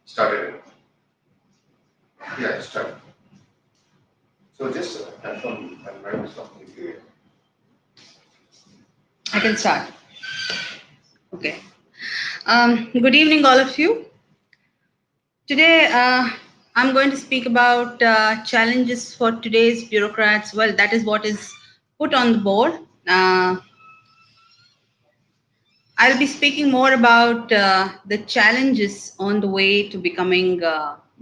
Started. Yeah, start. So just confirm when Madam is talking to you. I can start. Okay. Good evening, all of you. Today, I'm going to speak about challenges for today's bureaucrats. Well, that is what is put on the board. I'll be speaking more about the challenges on the way to becoming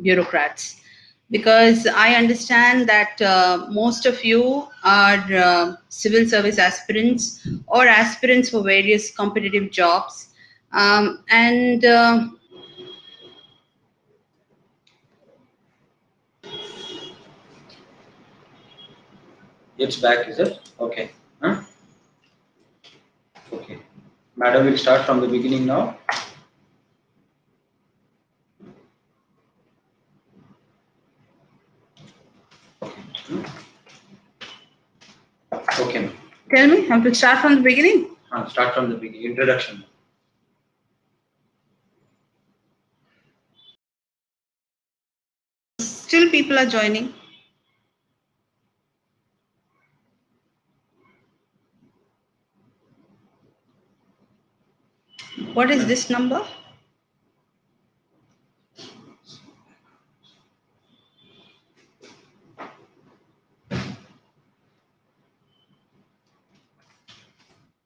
bureaucrats, because I understand that most of you are civil service aspirants or aspirants for various competitive jobs. And It's back, is it? Okay. Huh? Okay. Madam will start from the beginning now. Okay. Tell me, have to start from the beginning? Start from the beginning. Introduction. Still people are joining. What is this number?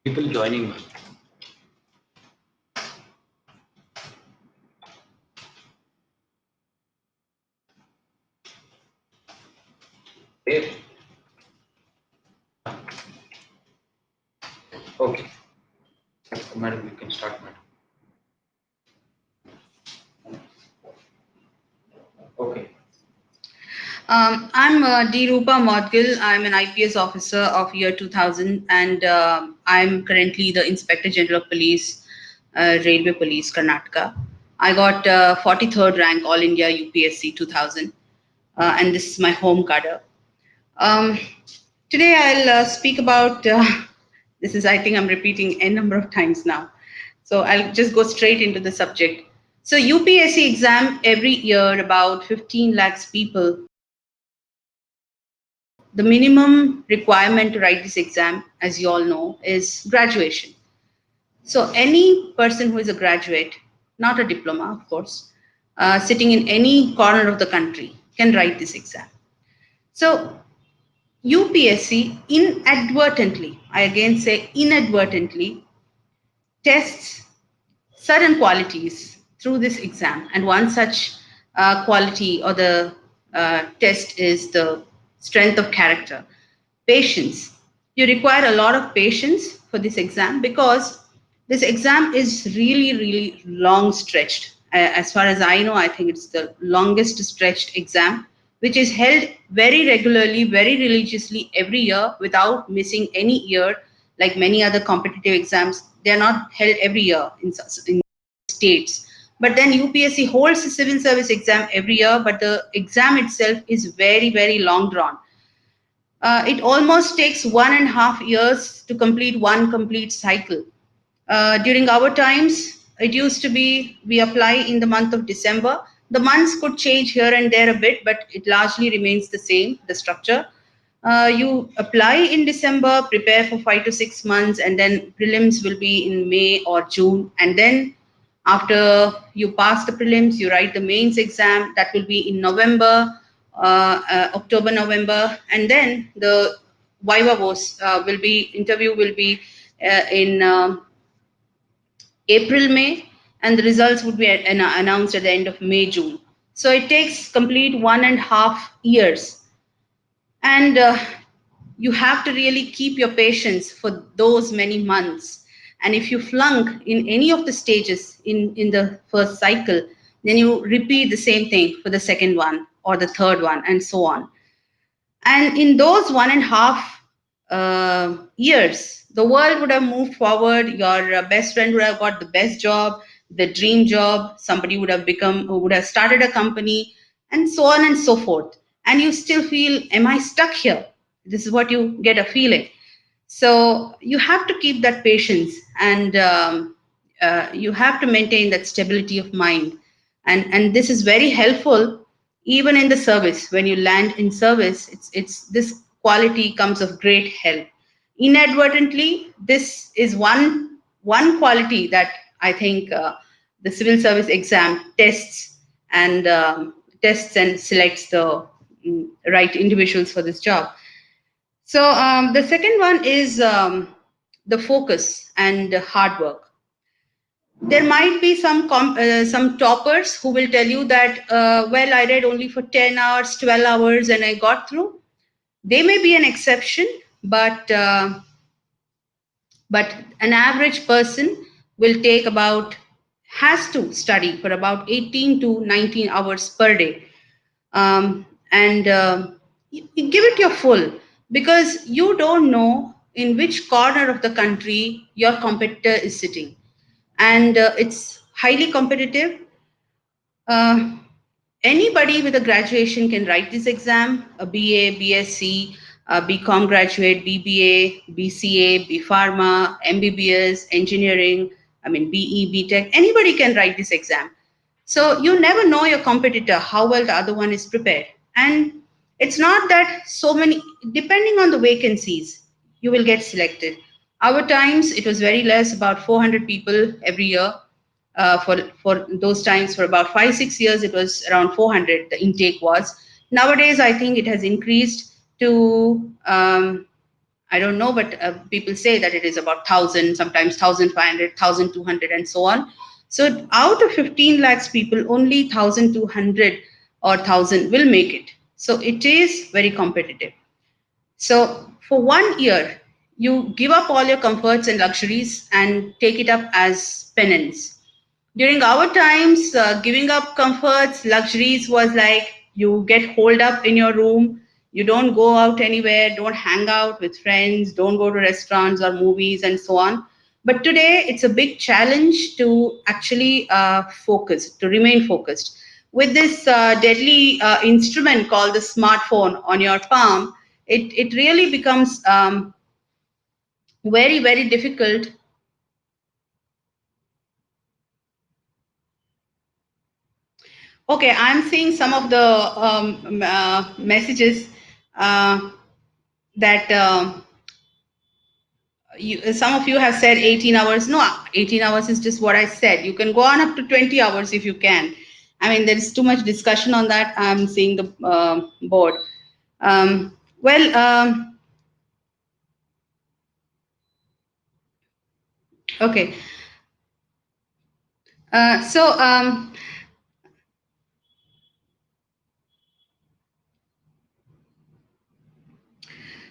People joining. Okay. Madam, you can start, madam. Okay. I'm D Roopa. I'm an IPS officer of year 2000, and I'm currently the Inspector General of Police, Railway Police, Karnataka. I got 43rd rank All India UPSC 2000, and this is my home cadre. Um, Today I'll speak about this is, I think I'm repeating a number of times now. So I'll just go straight into the subject. So UPSC exam every year, about 15 lakhs people. The minimum requirement to write this exam, as you all know, is graduation. So any person who is a graduate, not a diploma, of course, sitting in any corner of the country can write this exam. So UPSC inadvertently, I again say inadvertently, tests certain qualities through this exam. And one such quality or the test is the strength of character. Patience. You require a lot of patience for this exam, because this exam is really, really long stretched. As far as I know, I think it's the longest stretched exam, which is held very regularly, very religiously every year without missing any year, like many other competitive exams. They are not held every year in states. But then UPSC holds the civil service exam every year, but the exam itself is very, very long drawn. It almost takes 1.5 years to complete one complete cycle. During our times, it used to be we apply in the month of December. The months could change here and there a bit, but it largely remains the same, the structure. You apply in December, prepare for 5 to 6 months, and then prelims will be in May or June. And then after you pass the prelims, you write the mains exam. That will be in November, October, November, and then the viva voce interview will be in April, May, and the results would be announced at the end of May, June. So it takes complete 1.5 years, and you have to really keep your patience for those many months. And if you flunk in any of the stages in the first cycle, then you repeat the same thing for the second one or the third one, and so on. And in those 1.5 years, the world would have moved forward. Your best friend would have got the best job, the dream job. Somebody would have started a company, and so on and so forth. And you still feel, am I stuck here? This is what you get a feeling. So you have to keep that patience, and you have to maintain that stability of mind, and this is very helpful even in the service. When you land in service, it's this quality comes of great help. Inadvertently, this is one quality that I think the civil service exam tests and selects the right individuals for this job. So the second one is the focus and hard work. There might be some toppers who will tell you that well, I read only for 10 hours, 12 hours, and I got through. They may be an exception, but an average person will take about has to study for about 18 to 19 hours per day, and you give it your full, because you don't know in which corner of the country your competitor is sitting, and it's highly competitive. uh, Anybody with a graduation can write this exam: a BA, BSc, a BCom graduate, BBA, BCA, B Pharma, MBBS, engineering, I mean BE, BTech, anybody can write this exam. So you never know your competitor, how well the other one is prepared. And it's not that so many, depending on the vacancies, you will get selected. Our times, it was very less, about 400 people every year. For those times, for about 5 6 years, it was around 400. The intake was. Nowadays, I think it has increased to I don't know, but people say that it is about 1,000, sometimes 1,500, 1,200, and so on. So out of 15 lakhs people, only 1,200 or 1,000 will make it. So it is very competitive. So for 1 year, you give up all your comforts and luxuries and take it up as penance. During our times, giving up comforts, luxuries was like you get holed up in your room, you don't go out anywhere, don't hang out with friends, don't go to restaurants or movies, and so on. But today, it's a big challenge to actually focus, to remain focused. With this deadly instrument called the smartphone on your palm, it really becomes very, very difficult. Okay, I'm seeing some of the messages uh, that some of you have said 18 hours. No, 18 hours is just what I said. You can go on up to 20 hours if you can. I mean, there is too much discussion on that. I'm seeing the board. Well, okay. So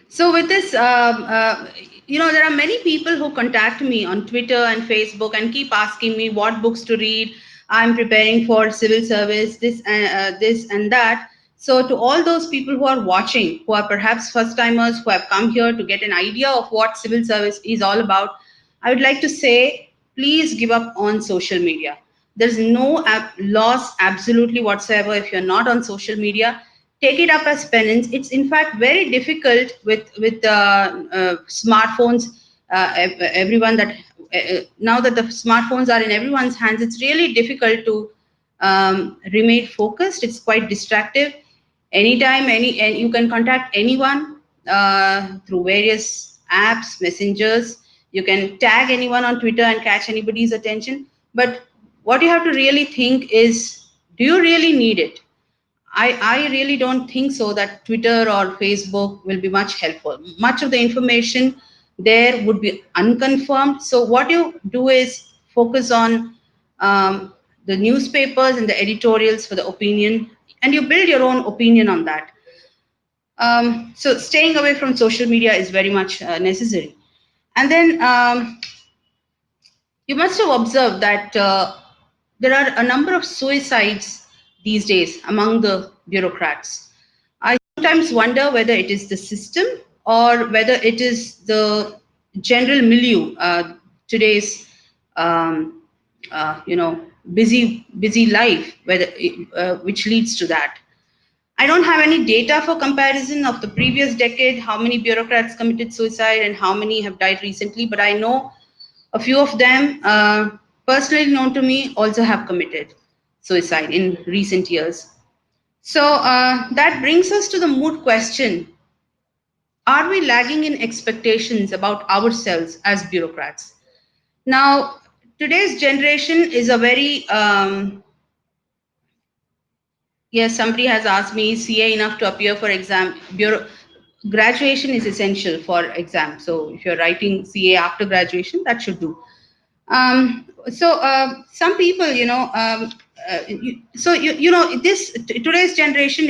So with this, there are many people who contact me on Twitter and Facebook and keep asking me what books to read. I'm preparing for civil service, this and that. So to all those people who are watching, who are perhaps first timers, who have come here to get an idea of what civil service is all about, I would like to say, please give up on social media. There's no loss absolutely whatsoever if you're not on social media. Take it up as penance. It's in fact very difficult with smartphones. Everyone that now that the smartphones are in everyone's hands, it's really difficult to remain focused. It's quite distractive. Anytime, and you can contact anyone through various apps, messengers. You can tag anyone on Twitter and catch anybody's attention. But what you have to really think is, do you really need it? I really don't think so that Twitter or Facebook will be much helpful. Much of the information there would be unconfirmed. So what you do is focus on the newspapers and the editorials for the opinion, and you build your own opinion on that. So staying away from social media is very much necessary. And then you must have observed that there are a number of suicides these days among the bureaucrats. I sometimes wonder whether it is the system or whether it is the general milieu, today's um, busy life, which leads to that. I don't have any data for comparison of the previous decade, how many bureaucrats committed suicide and how many have died recently, but I know a few of them. personally known to me also have committed suicide in recent years. So that brings us to the moot question: are we lagging in expectations about ourselves as bureaucrats? Now, today's generation is a very yes, somebody has asked me, is CA enough to appear for exam? Graduation is essential for exam. So if you're writing CA after graduation, that should do. Some people, today's generation,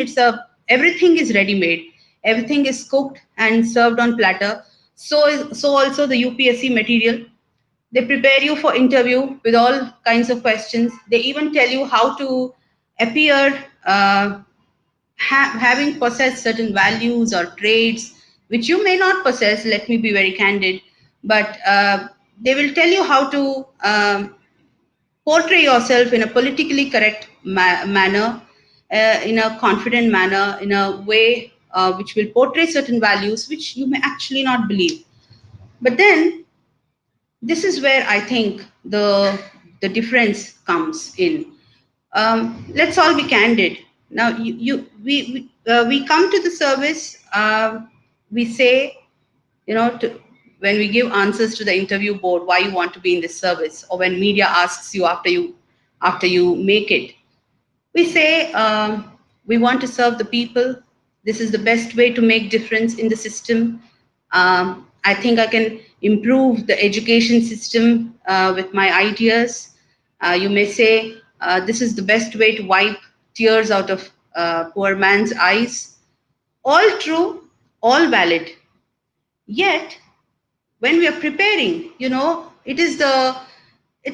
everything is ready made, everything is cooked and served on platter. So also the UPSC material. They prepare you for interview with all kinds of questions. They even tell you how to appear, having possessed certain values or traits which you may not possess. Let me be very candid, but they will tell you how to portray yourself in a politically correct manner, in a confident manner, in a way which will portray certain values which you may actually not believe. But then this is where I think the difference comes in. Let's all be candid. Now, we come to the service. We say, when we give answers to the interview board, why you want to be in this service, or when media asks you after you make it, we say we want to serve the people. This is the best way to make difference in the system. I think I can improve the education system with my ideas. You may say this is the best way to wipe tears out of poor man's eyes. All true, all valid. Yet when we are preparing, it's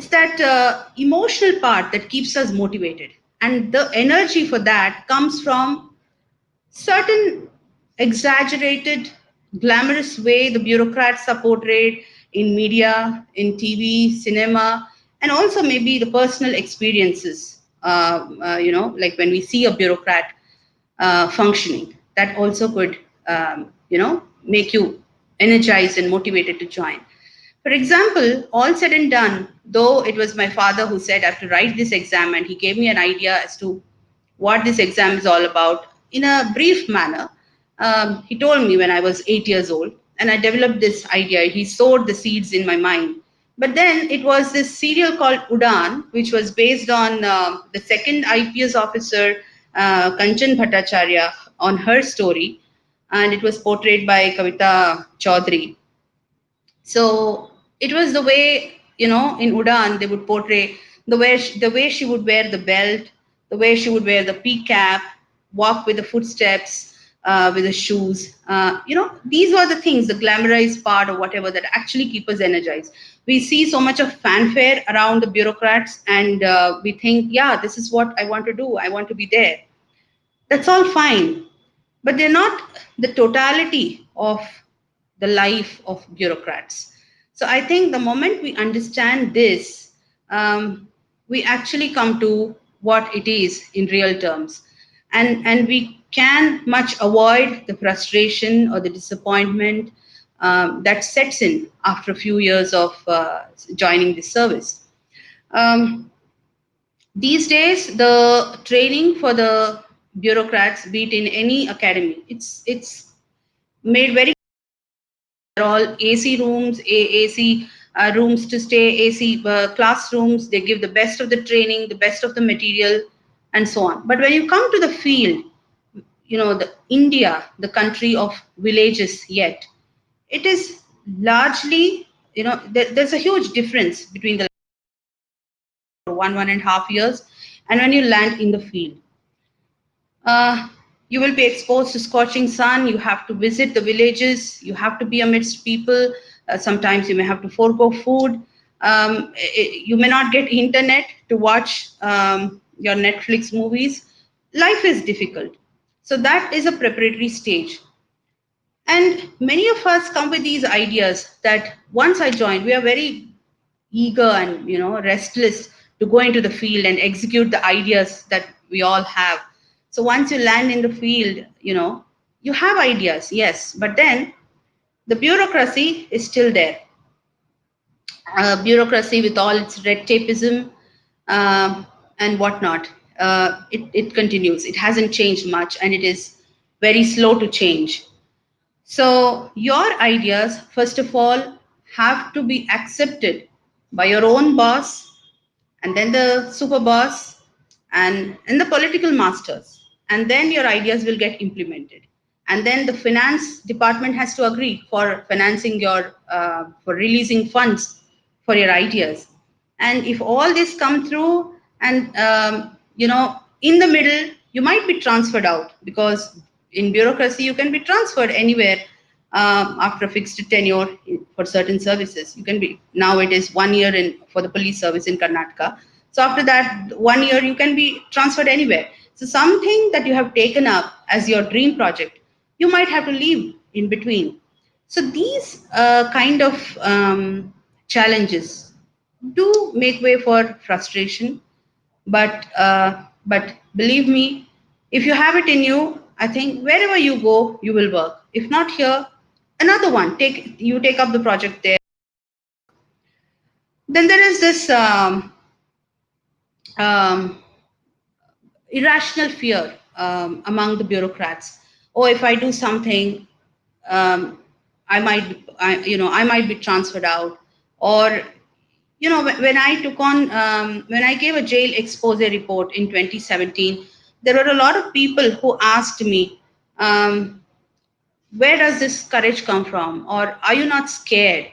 that emotional part that keeps us motivated, and the energy for that comes from certain exaggerated, glamorous way the bureaucrats are portrayed in media, in TV, cinema, and also maybe the personal experiences. Like when we see a bureaucrat functioning, that also could, make you energized and motivated to join. For example, all said and done, though it was my father who said I have to write this exam, and he gave me an idea as to what this exam is all about in a brief manner. He told me when I was 8 years old, and I developed this idea. He sowed the seeds in my mind. But then it was this serial called Udan, which was based on the second IPS officer, Kanchan Bhattacharya, on her story, and it was portrayed by Kavita Chaudhary. So it was the way, in Udan, they would portray the way she would wear the belt, the way she would wear the pea cap, walk with the footsteps, with the shoes. These were the things, the glamorized part or whatever, that actually keep us energized. We see so much of fanfare around the bureaucrats, and we think, yeah, this is what I want to do. I want to be there. That's all fine, but they're not the totality of the life of bureaucrats. So I think the moment we understand this, we actually come to what it is in real terms, and we can much avoid the frustration or the disappointment that sets in after a few years of joining the service. Um, these days, the training for the bureaucrats, be it in any academy, it's made very. They're all AC rooms, AC rooms to stay, AC classrooms. They give the best of the training, the best of the material, and so on. But when you come to the field, the India, the country of villages, yet it is largely, there's a huge difference between the 1.5 years and when you land in the field. Uh, you will be exposed to scorching sun. You have to visit the villages. You have to be amidst people. Sometimes you may have to forego food. You may not get internet to watch your Netflix movies. Life is difficult. So that is a preparatory stage. And many of us come with these ideas that once I join, we are very eager and restless to go into the field and execute the ideas that we all have. So once you land in the field, you have ideas, yes, but then the bureaucracy is still there. bureaucracy with all its red tapeism and whatnot. It continues. It hasn't changed much, and it is very slow to change. So your ideas, first of all, have to be accepted by your own boss, and then the super boss, and the political masters, and then your ideas will get implemented, and then the finance department has to agree for financing your for releasing funds for your ideas. And if all this come through, and in the middle you might be transferred out, because in bureaucracy you can be transferred anywhere after a fixed tenure for certain services. You can be, now it is 1 year in for the police service in Karnataka. So after that 1 year you can be transferred anywhere. So something that you have taken up as your dream project, you might have to leave in between. So these kind of challenges do make way for frustration, but believe me, if you have it in you, I think wherever you go, you will work. If not here, another one. Take up the project there. Then there is this um, irrational fear among the bureaucrats. Oh, if I do something, um, I might be transferred out. Or when I took on when I gave a jail expose report in 2017, there were a lot of people who asked me, where does this courage come from, or are you not scared?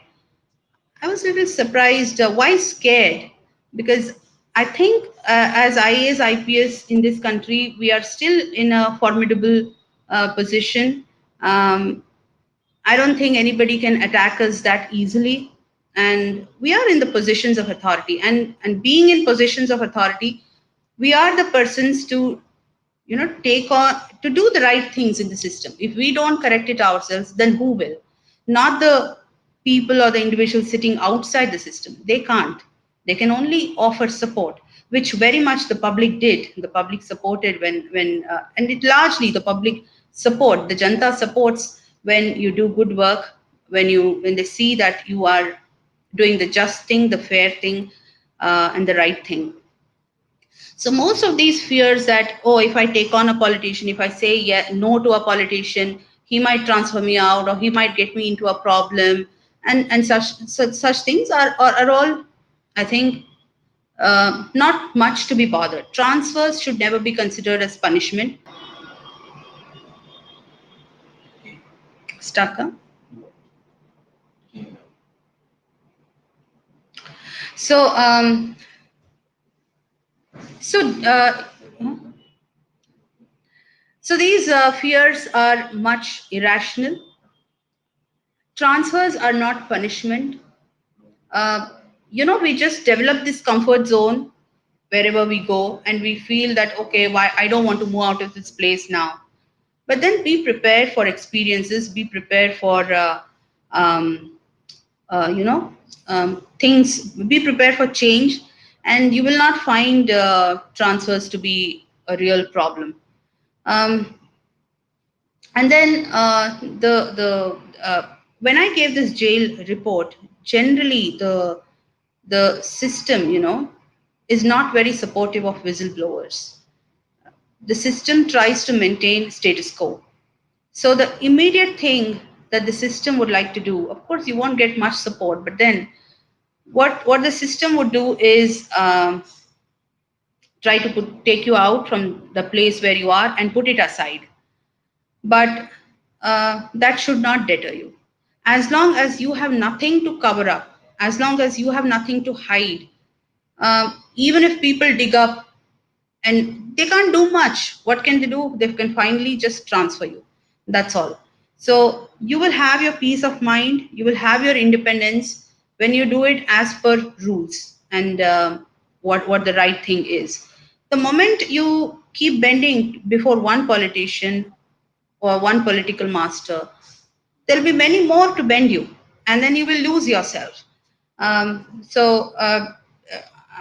I was a little surprised. Why scared? Because I think as IAS, IPS in this country, we are still in a formidable position. Um, I don't think anybody can attack us that easily. And we are in the positions of authority. And being in positions of authority, we are the persons to, take on, to do the right things in the system. If we don't correct it ourselves, then who will? Not the people or the individuals sitting outside the system. They can't. They can only offer support, which very much the public did. The public supported and it largely the public support, the Janta supports when you do good work, when they see that you are doing the just thing, the fair thing, and the right thing. So most of these fears that, oh, if I take on a politician, if I say no to a politician, he might transfer me out, or he might get me into a problem, and such things are all, I think, not much to be bothered. Transfers should never be considered as punishment. Stuck, huh? So, so, so these fears are much irrational. Transfers are not punishment. uh, we just develop this comfort zone wherever we go, and we feel that, okay, why I don't want to move out of this place now. But then be prepared for experiences, be prepared for um, things, be prepared for change, and you will not find transfers to be a real problem. um, and then when I gave this jail report, generally the system, is not very supportive of whistleblowers. The system tries to maintain status quo. So the immediate thing that the system would like to do, of course, you won't get much support, but then what the system would do is try to take you out from the place where you are and put it aside. But that should not deter you. As long as you have nothing to cover up, as long as you have nothing to hide, even if people dig up and they can't do much, what can they do? They can finally just transfer you. That's all. So you will have your peace of mind, you will have your independence when you do it as per rules and what the right thing is. The moment you keep bending before one politician or one political master, there'll be many more to bend you, and then you will lose yourself.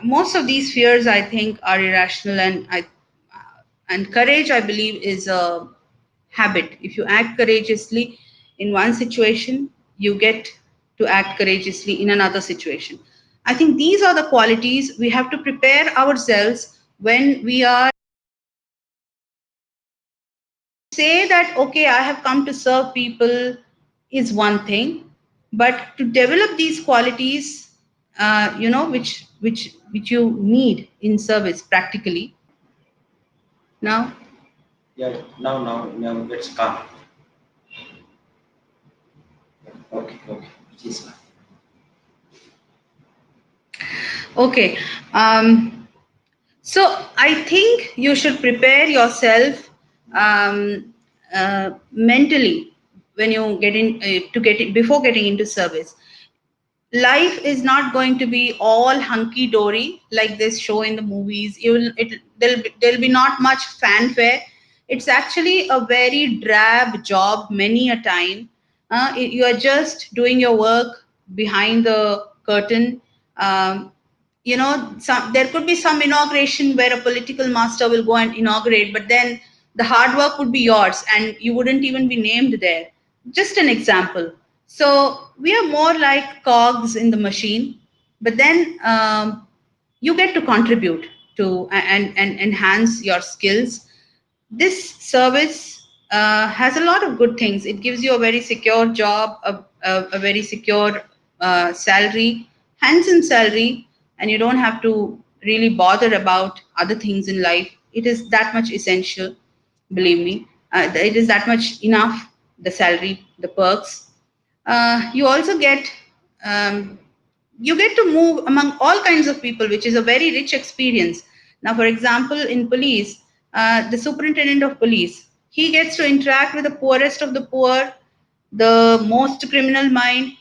Most of these fears, I think, are irrational, and courage, I believe, is a habit. If you act courageously in one situation, you get to act courageously in another situation. I think these are the qualities we have to prepare ourselves when we are say that, okay, I have come to serve people is one thing, but to develop these qualities, which you need in service practically. Now, Yeah, now let's calm. Okay. Please. okay. So I think you should prepare yourself mentally when you get in to get it before getting into service. Life is not going to be all hunky dory like this show in the movies. There'll be not much fanfare. It's actually a very drab job many a time. You are just doing your work behind the curtain. um, there could be some inauguration where a political master will go and inaugurate, but then the hard work would be yours and you wouldn't even be named there. Just an example. So we are more like cogs in the machine, but then you get to contribute to and enhance your skills. This service has a lot of good things. It gives you a very secure job, a very secure salary, handsome salary, and you don't have to really bother about other things in life. It is that much essential, believe me. It is that much enough, the salary, the perks. You also um, get to move among all kinds of people, which is a very rich experience. Now, for example, in police, the superintendent of police, he gets to interact with the poorest of the poor, the most criminal mind,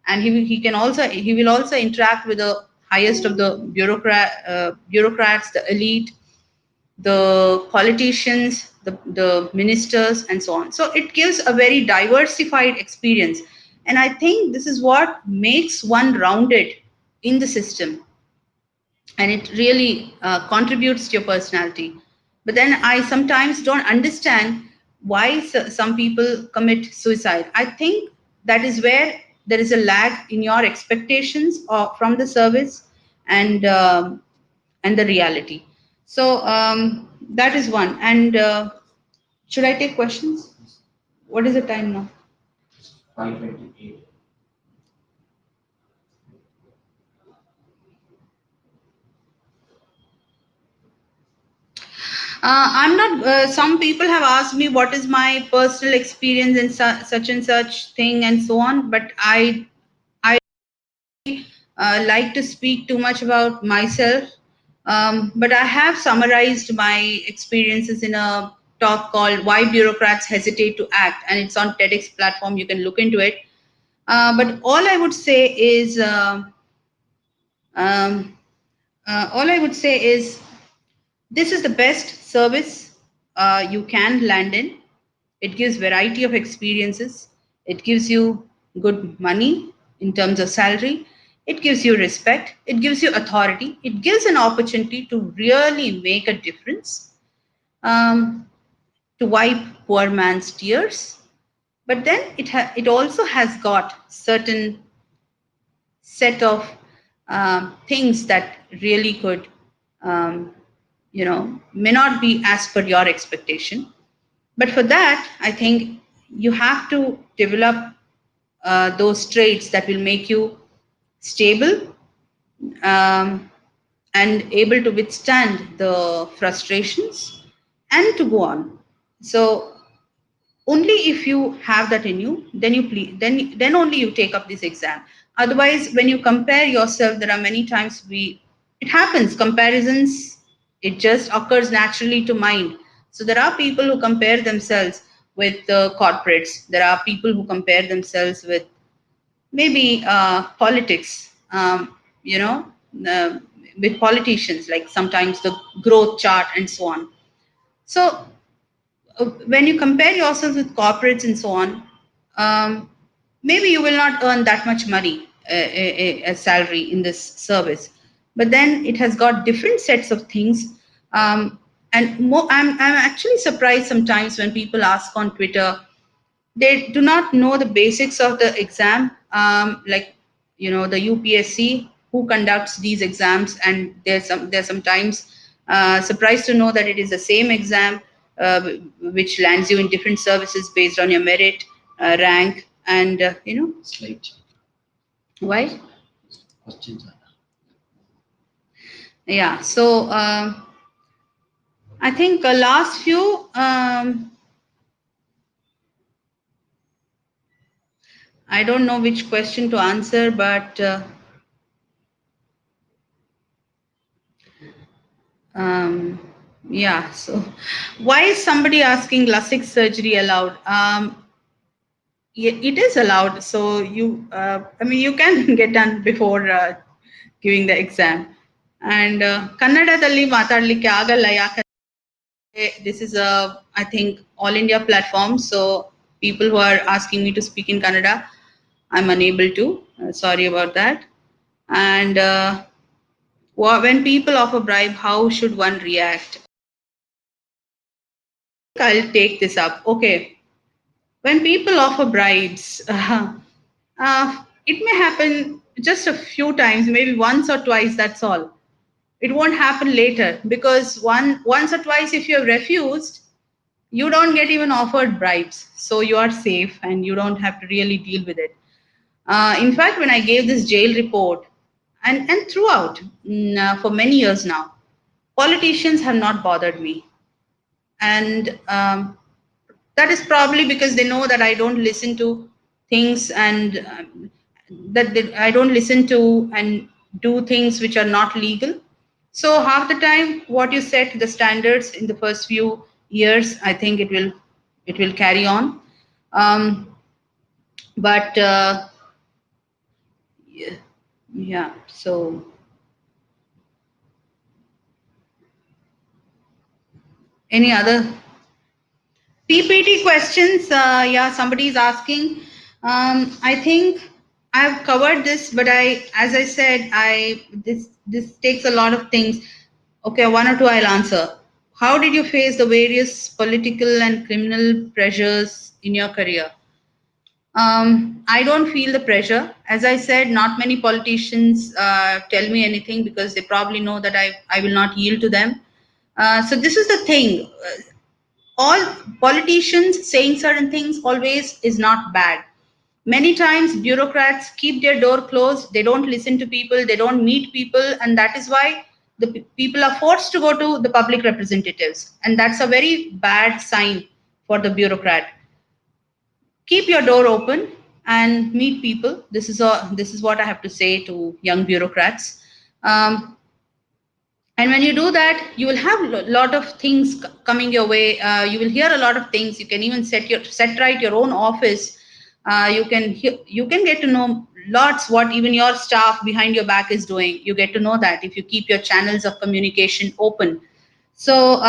and he will also interact with the highest of the bureaucrats, the elite, the politicians, the ministers, and so on. So it gives a very diversified experience. And I think this is what makes one rounded in the system. And it really contributes to your personality. But then I sometimes don't understand why some people commit suicide. I think that is where there is a lag in your expectations from the service and and the reality. So that is one. And should I take questions? What is the time now? 5:28. I'm not. Some people have asked me what is my personal experience in such and such thing and so on, but I like to speak too much about myself. But I have summarized my experiences in a talk called "Why Bureaucrats Hesitate to Act," and it's on TEDx platform. You can look into it. But um, all I would say is this is the best service you can land in. It gives variety of experiences. It gives you good money in terms of salary. It gives you respect. It gives you authority. It gives an opportunity to really make a difference, um, to wipe poor man's tears. But then it also has got certain set of things that really could, um, may not be as per your expectation. But for that, I think you have to develop those traits that will make you stable, um, and able to withstand the frustrations and to go on. So only if you have that in you, then then only you take up this exam. Otherwise, when you compare yourself, there are many times it happens, comparisons, it just occurs naturally to mind. So there are people who compare themselves with the corporates. There are people who compare themselves with maybe politics, uh, with politicians, like sometimes the growth chart and so on. So when you compare yourself with corporates and so on, um, maybe you will not earn that much money, a salary in this service. But then it has got different sets of things. And I'm actually surprised sometimes when people ask on Twitter, They do not know the basics of the exam, like the UPSC who conducts these exams, and there's sometimes surprised to know that it is the same exam which lands you in different services based on your merit, rank, and Slight why. questions are Yeah, so I think last few. I don't know which question to answer, but um, yeah. So, why is somebody asking LASIK surgery allowed? It is allowed. So I mean, you can get done before giving the exam. And ಕನ್ನಡದಲ್ಲಿ ಮಾತಾಡ್ಲಿಕ್ಕೆ ಆಗಲ್ಲ ಯಾಕಂದ್ರೆ this is a, I think, all India platform. So people who are asking me to speak in Kannada, I'm unable to. Sorry about that. And when people offer bribe, how should one react? I'll take this up. Okay. When people offer bribes, it may happen just a few times, maybe once or twice, that's all. It won't happen later because once or twice, if you have refused, you don't get even offered bribes. So you are safe and you don't have to really deal with it. In fact, when I gave this jail report, and throughout, for many years now, politicians have not bothered me. And that is probably because they know that I don't listen to things, and I don't listen to and do things which are not legal. So half the time, what you set the standards in the first few years, I think it will carry on. Um, but yeah, yeah. So any other PPT questions? Yeah, somebody is asking. I think I've covered this, but as I said, this takes a lot of things. Okay, one or two I'll answer. How did you face the various political and criminal pressures in your career? I don't feel the pressure. As I said, not many politicians tell me anything because they probably know that I will not yield to them. So this is the thing. All politicians saying certain things always is not bad. Many times bureaucrats keep their door closed, they don't listen to people, they don't meet people, and that is why the people are forced to go to the public representatives, and that's a very bad sign for the bureaucrat. Keep your door open and meet people. This is what I have to say to young bureaucrats. And when you do that, you will have a lot of things coming your way. You will hear a lot of things. You can even set right your own office. You can get to know lots what even your staff behind your back is doing. You get to know that if you keep your channels of communication open. So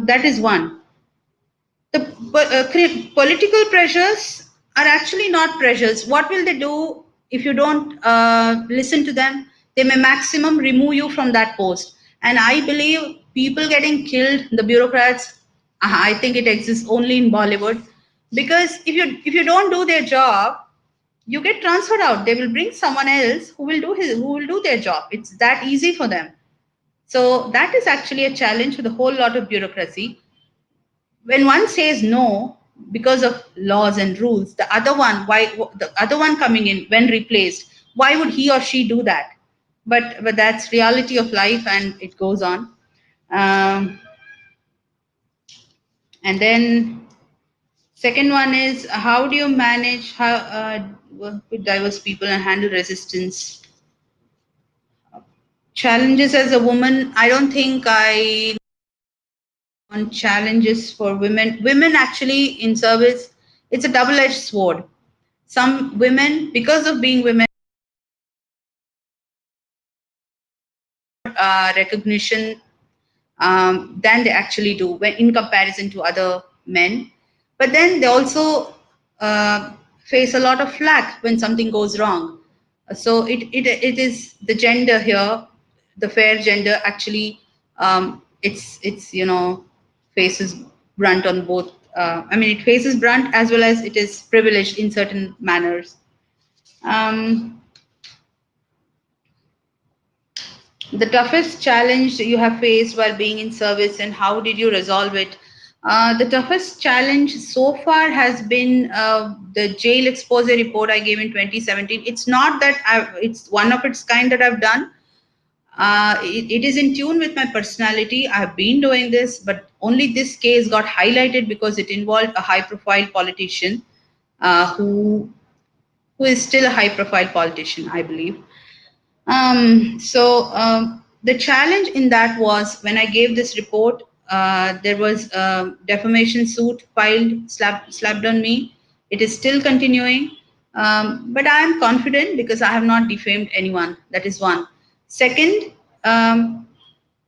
that is one. The political pressures are actually not pressures. What will they do if you don't listen to them? They may maximum remove you from that post. And I believe people getting killed, the bureaucrats, I think it exists only in Bollywood. Because if you don't do their job, you get transferred out. They will bring someone else who will do their job. It's that easy for them. So that is actually a challenge for the whole lot of bureaucracy. When one says no because of laws and rules, the other one coming in when replaced, why would he or she do that? But that's reality of life, and it goes on. um, and then second one is, how do you manage work with diverse people and handle resistance challenges as a woman? I don't think I on challenges for women actually in service. It's a double-edged sword. Some women, because of being women, recognition than they actually do when in comparison to other men. But then they also face a lot of flack when something goes wrong. So it is the gender here, the fair gender actually, it's faces brunt on both I mean, it faces brunt as well as it is privileged in certain manners. Um, the toughest challenge you have faced while being in service, and how did you resolve it? The toughest challenge so far has been the jail expose report I gave in 2017. It's not that it's one of its kind that I've done. It is in tune with my personality. I've been doing this, but only this case got highlighted because it involved a high-profile politician who is still a high-profile politician, I believe. The challenge in that was when I gave this report, there was a defamation suit filed, slapped on me. It is still continuing, but I am confident because I have not defamed anyone. That is one. Second, the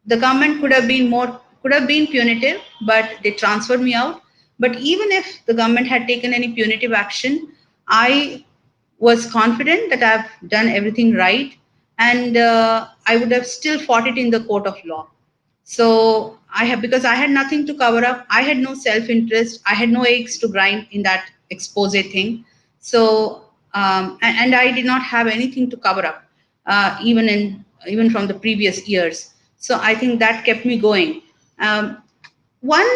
government could have been punitive, but they transferred me out. But even if the government had taken any punitive action, I was confident that I've done everything right, and I would have still fought it in the court of law. So I have, because I had nothing to cover up. I had no self-interest. I had no eggs to grind in that expose thing. So and I did not have anything to cover up, even from the previous years. So I think that kept me going. One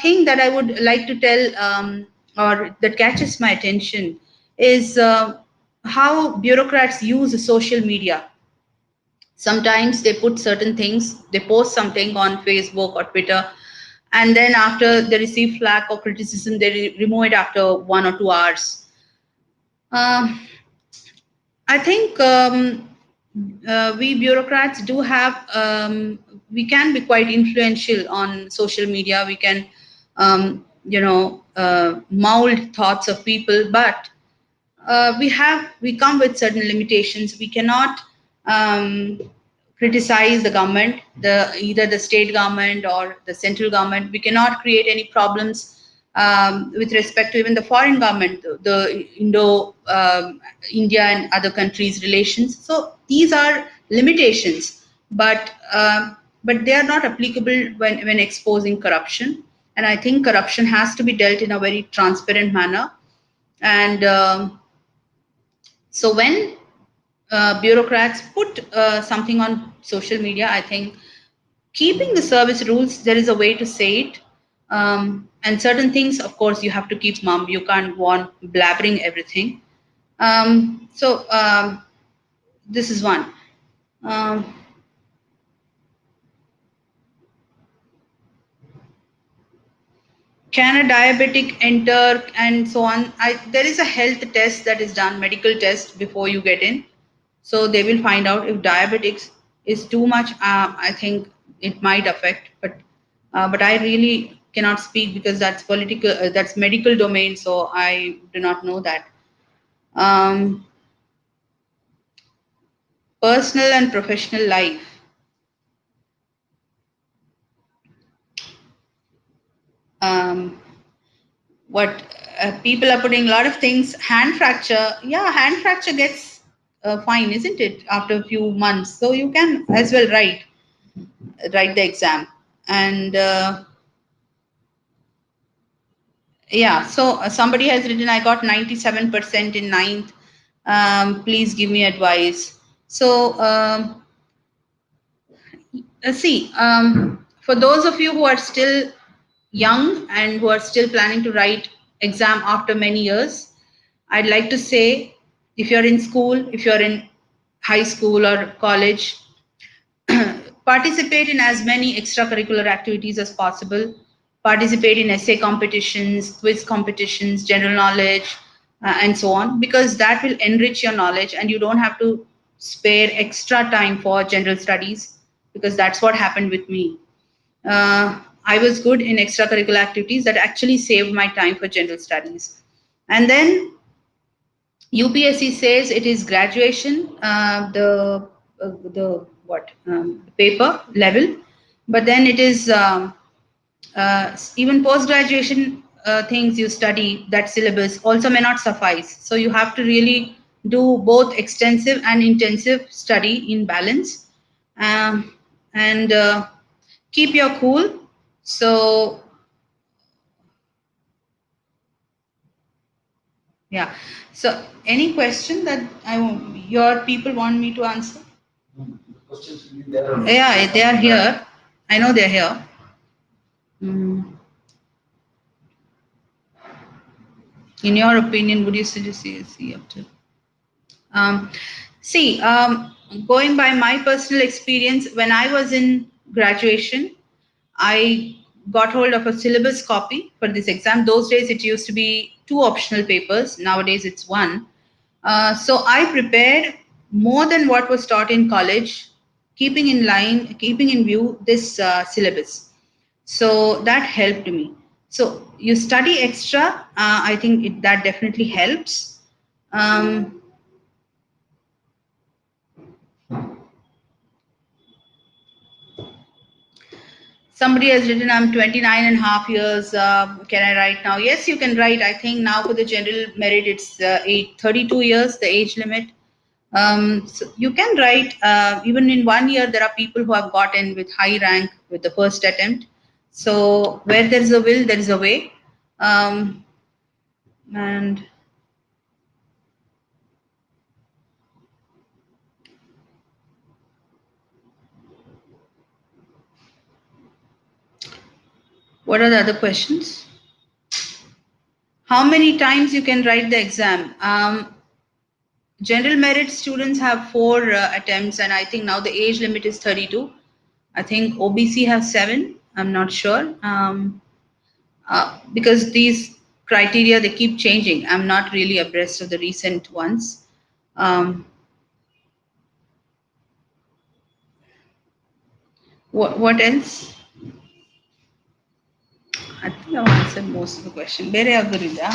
thing that I would like to tell, or that catches my attention, is how bureaucrats use social media. Sometimes they put certain things, they post something on Facebook or Twitter, and then after they receive flack or criticism, they remove it after 1 or 2 hours. Uh, I think we bureaucrats do have, we can be quite influential on social media. We can, mold thoughts of people, but we come with certain limitations. We cannot criticize the government, either the state government or the central government. We cannot create any problems with respect to even the foreign government, the India and other countries' relations. So these are limitations, but they are not applicable when exposing corruption. And I think corruption has to be dealt in a very transparent manner. And so when bureaucrats put something on social media, I think keeping the service rules, there is a way to say it. And certain things, of course, you have to keep mum. You can't want blabbering everything. This is one. Um, can a diabetic enter and so on? There is a health test that is done, medical test before you get in. So they will find out if diabetics is too much. I think it might affect, but I really cannot speak because that's political, that's medical domain. So I do not know that. Um, Personal and professional life. Um, what People are putting a lot of things. Hand fracture. Yeah, hand fracture gets fine, isn't it? After a few months, so you can as well write the exam. And yeah, so somebody has written, I got 97% in ninth. Please give me advice. So see, for those of you who are still young and who are still planning to write exam after many years, I'd like to say, if you're in school, if you're in high school or college, participate in as many extracurricular activities as possible. Participate in essay competitions, quiz competitions, general knowledge, and so on, because that will enrich your knowledge and you don't have to spare extra time for general studies, because that's what happened with me. I was good in extracurricular activities that actually saved my time for general studies. And then UPSC says it is graduation, the what paper level, but then it is even post graduation things you study, that syllabus also may not suffice. So you have to really do both extensive and intensive study in balance, and keep your cool. So Yeah. So any question that your people want me to answer? The questions will be there. On Yeah, they are here. I know they're here. Mm. In your opinion, would you suggest CSE up to? Um, see, going by my personal experience, when I was in graduation, I got hold of a syllabus copy for this exam. Those days, it used to be two optional papers. Nowadays, it's one. So I prepared more than what was taught in college, keeping in view this syllabus. So that helped me. So you study extra. I think that definitely helps. Um, Somebody has written, I'm 29 and a half years. Can I write now? Yes, you can write. I think now for the general merit, it's 32 years, the age limit. So you can write. Even in 1 year, there are people who have gotten with high rank with the first attempt. So where there is a will, there is a way. Um, and what are the other questions? How many times you can write the exam? General merit students have 4 attempts, and I think now the age limit is 32. I think OBC has 7. I'm not sure because these criteria they keep changing. I'm not really abreast of the recent ones. Um, what else? I think I've answered most of the question. ಬೇರೆ ಯಾವ್ದಾದ್ರು ಇದೆಯಾ?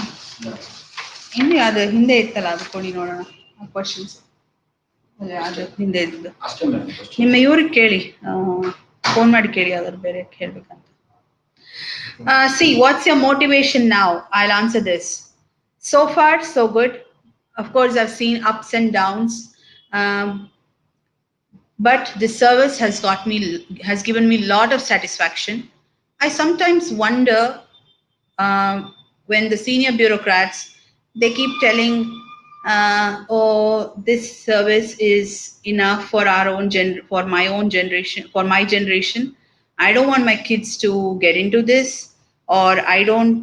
ಇನ್ನು ಯಾವ್ದು ಹಿಂದೆ ಇತ್ತಲ್ಲ ಅದು ಕೊಡಿ ನೋಡೋಣ ಕ್ವಶನ್ಸ್. ಅದು ಹಿಂದೆ ಇದ್ದು ಅಷ್ಟೇ ಮೇಡಮ್. ನಿಮ್ಮ ಇವ್ರಿಗೆ ಕೇಳಿ, ಫೋನ್ ಮಾಡಿ ಕೇಳಿ ಯಾವ್ದಾದ್ರು ಬೇರೆ ಕೇಳ್ಬೇಕಂತ. See, what's your motivation now? I'll answer this. So far, so good. Of course, I've seen ups and downs, um, but this service has given me a lot of satisfaction. I sometimes wonder when the senior bureaucrats they keep telling, "Oh, this service is enough for for my own generation, for my generation. I don't want my kids to get into this, or I don't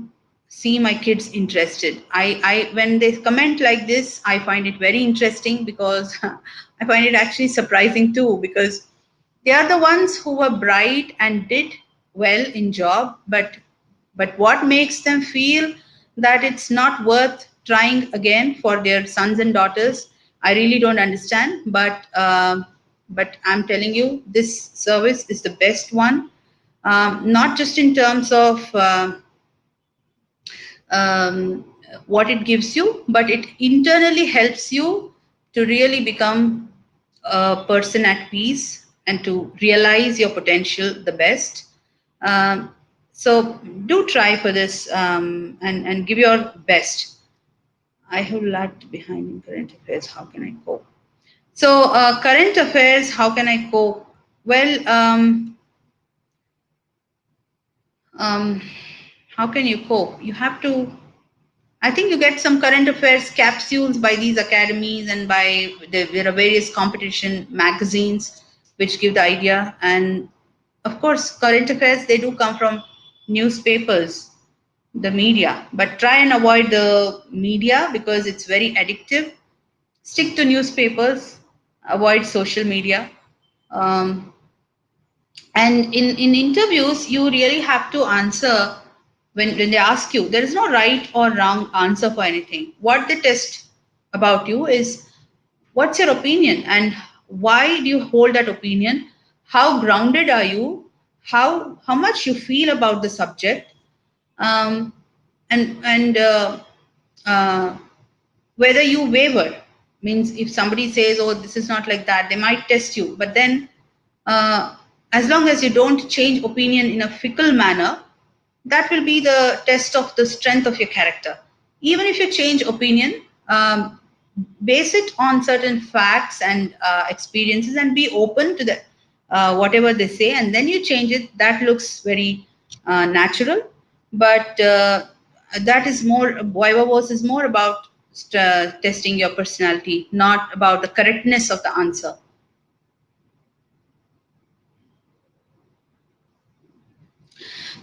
see my kids interested." I when they comment like this, I find it very interesting because I find it actually surprising too because they are the ones who were bright and did well in job, but what makes them feel that it's not worth trying again for their sons and daughters, I really don't understand. But I'm telling you, this service is the best one, not just in terms of um, what it gives you, but it internally helps you to really become a person at peace and to realize your potential the best. So do try for this and give your best. I have lagged behind in current affairs. How can I cope? So current affairs, how can I cope? Well, how can you cope? You have to. I think you get some current affairs capsules by these academies and there are various competition magazines which give the idea. And of course, current affairs, they do come from newspapers, the media, but try and avoid the media because it's very addictive. Stick to newspapers, avoid social media. Um, and in interviews, you really have to answer when they ask you. There is no right or wrong answer for anything. What they test about you is what's your opinion and why do you hold that opinion? How grounded are you? How much you feel about the subject? Um, and uh, whether you waver means if somebody says, oh, this is not like that, they might test you, but then as long as you don't change opinion in a fickle manner, that will be the test of the strength of your character. Even if you change opinion, base it on certain facts and experiences and be open to the whatever they say, and then you change it. That looks very natural, but that is more, viva voce is more about testing your personality, not about the correctness of the answer.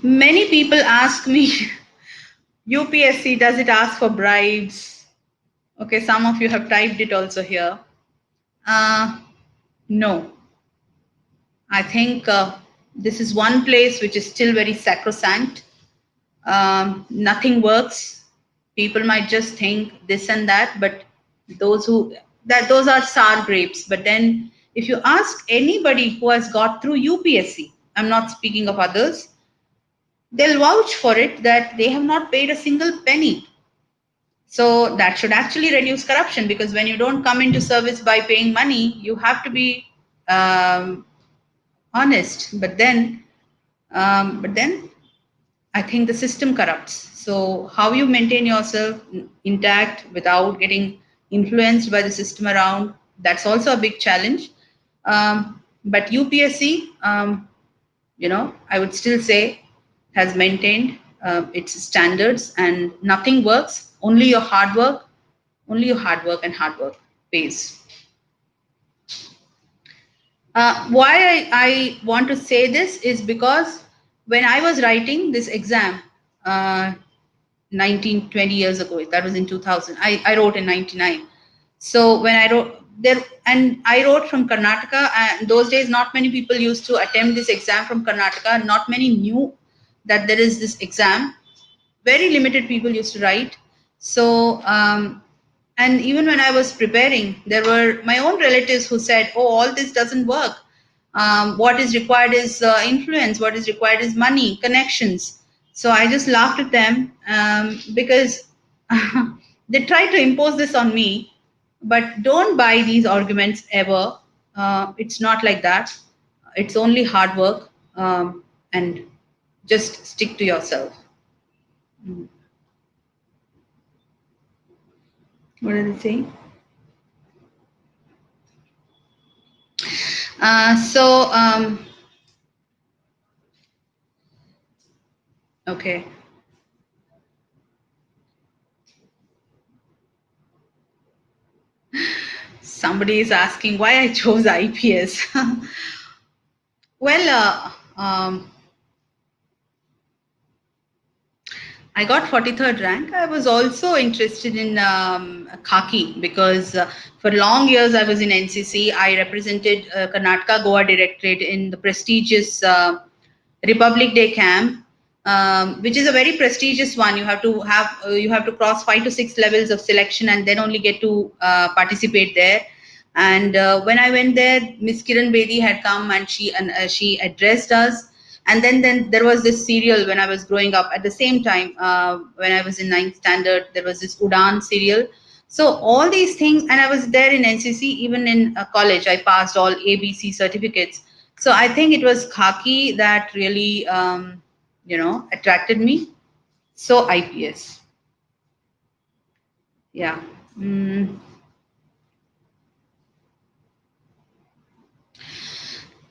Many people ask me, UPSC, does it ask for bribes? Okay, some of you have typed it also here. No. I think this is one place which is still very sacrosanct. Nothing works. People might just think this and that, but those are sour grapes. But then if you ask anybody who has got through UPSC, I'm not speaking of others, they'll vouch for it that they have not paid a single penny. So that should actually reduce corruption, because when you don't come into service by paying money, you have to be honest. But then I think the system corrupts. So how you maintain yourself intact without getting influenced by the system around, that's also a big challenge. But UPSC, I would still say has maintained its standards, and nothing works. Only your hard work, and hard work pays. Why I want to say this is because when I was writing this exam, 20 years ago, that was in 2000, I wrote in 99. So when I wrote there, and I wrote from Karnataka, and those days not many people used to attempt this exam from Karnataka. Not many knew that there is this exam. Very limited people used to write. So and even when I was preparing, there were my own relatives who said, oh, all this doesn't work. What is required is influence. What is required is money, connections. So I just laughed at them because they tried to impose this on me. But don't buy these arguments ever. It's not like that. It's only hard work, and just stick to yourself. What are they saying? Okay. Somebody is asking why I chose IPS. Well, I got 43rd rank. I was also interested in khaki because for long years I was in NCC. I represented Karnataka Goa Directorate in the prestigious Republic Day camp, which is a very prestigious one. You have to cross 5 to 6 levels of selection and then only get to participate there. And when I went there, Miss Kiran Bedi had come and she addressed us. And then there was this serial when I was growing up. At the same time, when I was in 9th standard, there was this Udan serial. So all these things, and I was there in NCC, even in college, I passed all ABC certificates. So I think it was khaki that really, attracted me. So IPS. Yeah.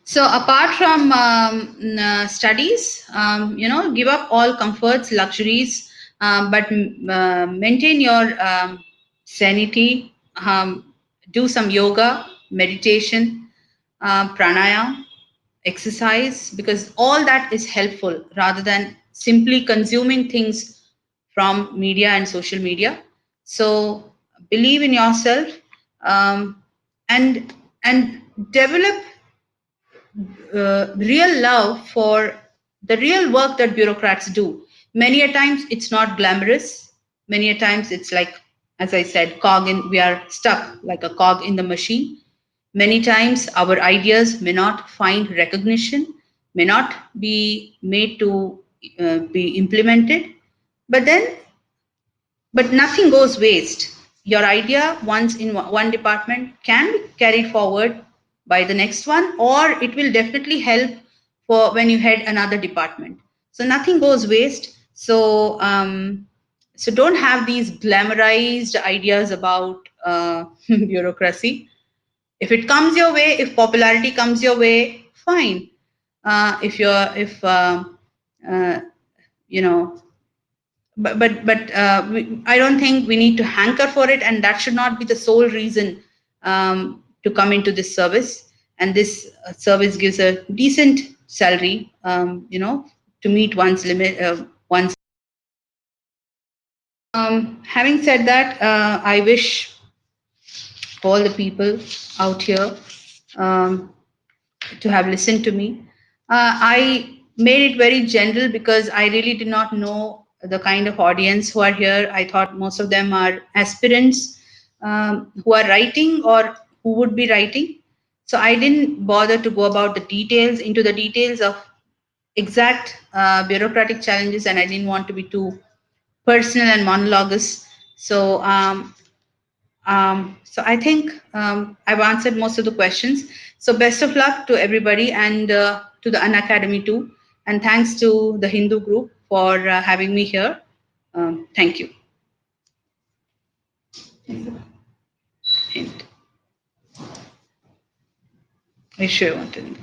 So apart from studies, give up all comforts, luxuries, but maintain your sanity. Do some yoga, meditation, pranayama, exercise, because all that is helpful rather than simply consuming things from media and social media. So believe in yourself, and develop real love for the real work that bureaucrats do. Many a times it's not glamorous. Many a times it's like, as I said, we are stuck like a cog in the machine. Many times our ideas may not find recognition, may not be made to be implemented, but nothing goes waste. Your idea, once in one department, can be carried forward by the next one, or it will definitely help for when you head another department. So nothing goes waste. So don't have these glamorized ideas about bureaucracy. If it comes your way, if popularity comes your way, fine. If you know, I don't think we need to hanker for it, and that should not be the sole reason to come into this service. And this service gives a decent salary, to meet one's limit. Having said that, I wish all the people out here to have listened to me. I made it very general because I really did not know the kind of audience who are here. I thought most of them are aspirants who are writing or who would be writing. So I didn't bother to go about into the details of exact bureaucratic challenges, and I didn't want to be too personal and monologuous. So I think I've answered most of the questions. So best of luck to everybody, and to the Unacademy too. And thanks to the Hindu group for having me here. Thank you. And I sure wanted.